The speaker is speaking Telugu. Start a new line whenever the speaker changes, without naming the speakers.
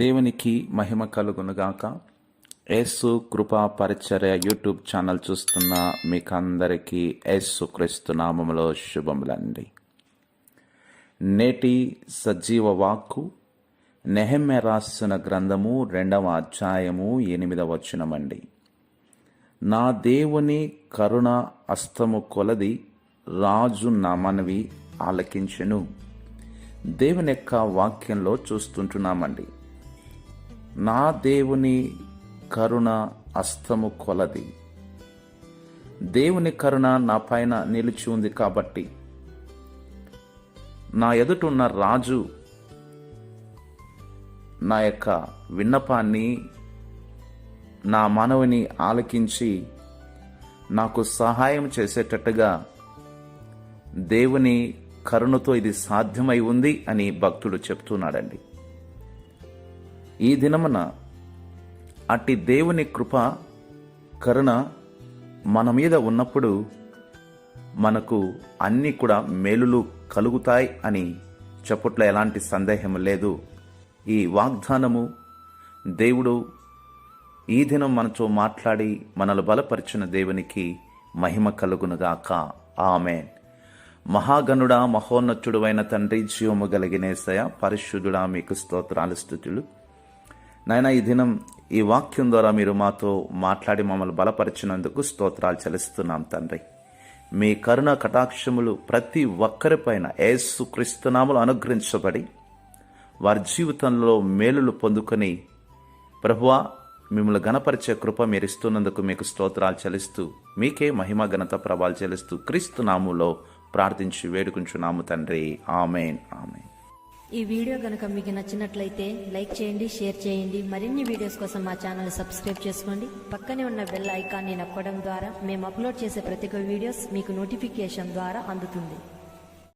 దేవునికి మహిమ కలుగునుగాక. యేసు కృపా పరిచర్య యూట్యూబ్ ఛానల్ చూస్తున్న మీకందరికీ యేసు క్రీస్తు నామములో శుభములండి. నేటి సజీవ వాక్కు నెహెమ్యా రాసిన గ్రంథము 2వ అధ్యాయము 8వ వచనమండి. నా దేవుని కరుణ హస్తము కొలది రాజు నా మనవి ఆలకించెను. దేవుని యొక్క వాక్యంలో చూస్తుంటున్నామండి. నా దేవుని కరుణ హస్తము కొలది. దేవుని కరుణ నా పైన నిలిచి ఉంది కాబట్టి నా ఎదుటున్న రాజు నా యొక్క విన్నపాన్ని, నా మనవిని ఆలకించి నాకు సహాయం చేసేటట్టుగా దేవుని కరుణతో ఇది సాధ్యమై ఉంది అని భక్తుడు చెప్తున్నాడండి. ఈ దినమున అట్టి దేవుని కృప కరుణ మన మీద ఉన్నప్పుడు మనకు అన్నీ కూడా మేలులు కలుగుతాయి అని చెప్పుట్లో ఎలాంటి సందేహం లేదు. ఈ వాగ్దానము దేవుడు ఈ దినం మనతో మాట్లాడి మనల్ని బలపరిచిన దేవునికి మహిమ కలుగునుగాక. ఆమేన్. మహాగణుడా, మహోన్నతుడు అయిన తండ్రి, జీవము కలిగిన యేసయ్య, పరిశుద్ధుడా, మీకు స్తోత్రాలు, స్తుతులు. నాయన, ఈ దినం ఈ వాక్యం ద్వారా మీరు మాతో మాట్లాడి మమ్మల్ని బలపరిచినందుకు స్తోత్రాలు చెల్లిస్తున్నాం తండ్రి. మీ కరుణ కటాక్షములు ప్రతి ఒక్కరిపైన యేసు క్రీస్తు నామములో అనుగ్రహించబడి వారి జీవితంలో మేలులు పొందుకొని ప్రభువా మిమ్మల్ని గణపరిచే కృప మీరు ఇస్తున్నందుకు మీకు స్తోత్రాలు చెల్లిస్తూ మీకే మహిమ ఘనత ప్రభావాలు చెల్లిస్తూ క్రీస్తు నామములో ప్రార్థించి వేడుకుంటున్నాము తండ్రి. ఆమేన్. ఆమేన్.
ఈ వీడియో కనుక మీకు నచ్చినట్లయితే లైక్ చేయండి, షేర్ చేయండి. మరిన్ని వీడియోస్ కోసం మా ఛానల్ సబ్స్క్రైబ్ చేసుకోండి. పక్కనే ఉన్న బెల్ ఐకాన్ని నొక్కడం ద్వారా మేము అప్లోడ్ చేసే ప్రతి ఒక్క వీడియోస్ మీకు నోటిఫికేషన్ ద్వారా అందుతుంది.